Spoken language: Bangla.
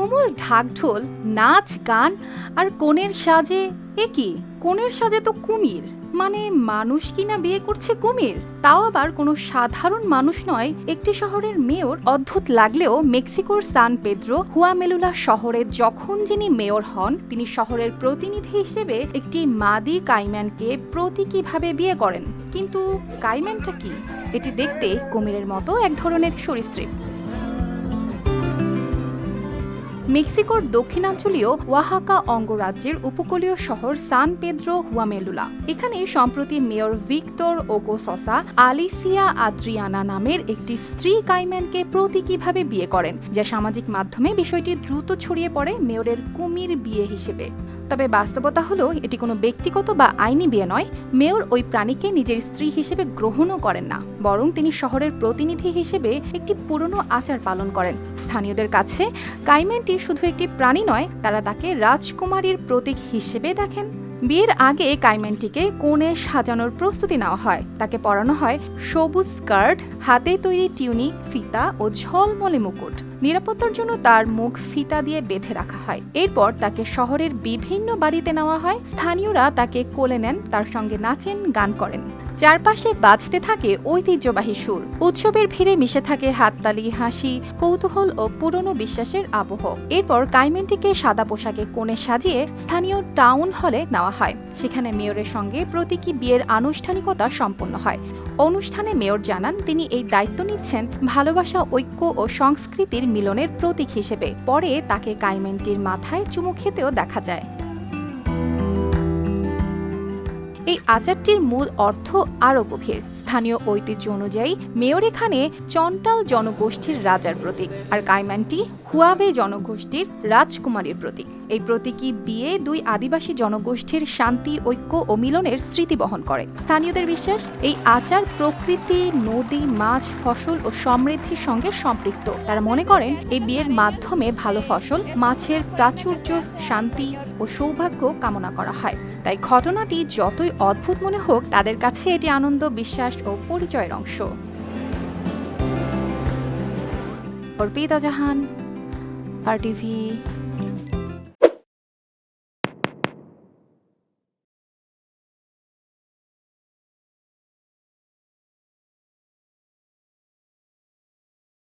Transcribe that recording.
তুমুল ঢাকঢোল, নাচ গান আর কনের সাজে। এ কি, কনের সাজে তো কুমির! মানে মানুষ কিনা বিয়ে করছে কুমির, তাও আবার কোনো সাধারণ মানুষ নয়, একটি শহরের মেয়র। অদ্ভুত লাগলেও মেক্সিকোর সান পেদ্রো হুয়ামেলুলা শহরে যখন যিনি মেয়র হন, তিনি শহরের প্রতিনিধি হিসেবে একটি মাদি কাইম্যানকে প্রতীকীভাবে বিয়ে করেন। কিন্তু কাইম্যানটা কি? এটি দেখতে কুমিরের মতো এক ধরনের সরীসৃপ। মেক্সিকোর দক্ষিণাঞ্চলীয় ওয়াহাকা অঙ্গরাজ্যের উপকূলীয় শহর সান পেদ্রো হুয়ামেলুলা। এখানে সম্প্রতি মেয়র ভিক্টর ওগো সসা আলিসিয়া আদ্রিয়ানা নামের একটি স্ত্রী কাইম্যানকে প্রতীকীভাবে বিয়ে করেন, যা সামাজিক মাধ্যমে বিষয়টি দ্রুত ছড়িয়ে পড়ে মেয়রের কুমির বিয়ে হিসেবে। তবে বাস্তবতা হলো এটি কোনো ব্যক্তিগত বা আইনি বিয়ে নয়। মেয়র ওই প্রাণীকে নিজের স্ত্রী হিসেবে গ্রহণও করেন না, বরং তিনি শহরের প্রতিনিধি হিসেবে একটি পুরনো আচার পালন করেন। স্থানীয়দের কাছে কাইম্যানটি শুধু একটি প্রাণী নয়, তারা তাকে রাজকুমারীর প্রতীক হিসেবে দেখেন। বিয়ের আগে কাইম্যানটিকে কোণে সাজানোর প্রস্তুতি নেওয়া হয়। তাকে পরানো হয় সবুজ স্কার্ট, হাতে তৈরি টিউনিক, ফিতা ও ঝলমলে মুকুট। নিরাপত্তার জন্য তার মুখ ফিতা দিয়ে বেঁধে রাখা হয়। এরপর তাকে শহরের বিভিন্ন বাড়িতে নেওয়া হয়। স্থানীয়রা তাকে কোলে নেন, তার সঙ্গে নাচেন, গান করেন। চারপাশে বাজতে থাকে ঐতিহ্যবাহী সুর। উৎসবের ভিড়ে মিশে থাকে হাততালি, হাসি, কৌতূহল ও পুরনো বিশ্বাসের আবহ। এরপর কাইম্যানটিকে সাদা পোশাকে কোণে সাজিয়ে স্থানীয় টাউন হলে নেওয়া হয়। সেখানে মেয়রের সঙ্গে প্রতীকী বিয়ের আনুষ্ঠানিকতা সম্পন্ন হয়। অনুষ্ঠানে মেয়র জানান তিনি এই দায়িত্ব নিচ্ছেন ভালোবাসা, ঐক্য ও সংস্কৃতির মিলনের প্রতীক হিসেবে। পরে তাকে কাইম্যানটির মাথায় চুমু খেতেও দেখা যায়। এই আচারটির মূল অর্থ আরও গভীর। স্থানীয় ঐতিহ্য অনুযায়ী মেয়র এখানে চন্টাল জনগোষ্ঠীর রাজার প্রতীক, আর কাইম্যানটি হুয়াবে জনগোষ্ঠীর রাজকুমারীর প্রতীক। এই প্রতীকী বিয়ে দুই আদিবাসী জনগোষ্ঠীর শান্তি, ঐক্য ও মিলনের স্মৃতি বহন করে। স্থানীয়দের বিশ্বাস, এই আচার প্রকৃতি, নদী, মাছ, ফসল ও সমৃদ্ধির সঙ্গে সম্পৃক্ত। তারা মনে করেন এই বিয়ের মাধ্যমে ভালো ফসল, মাছের প্রাচুর্য, শান্তি ও সৌভাগ্য কামনা করা হয়। তাই ঘটনাটি যতই অদ্ভুত মনে হোক, তাদের কাছে এটি আনন্দ, বিশ্বাস ও পরিচয়ের অংশ। অর্পিতা জাহান, RTV।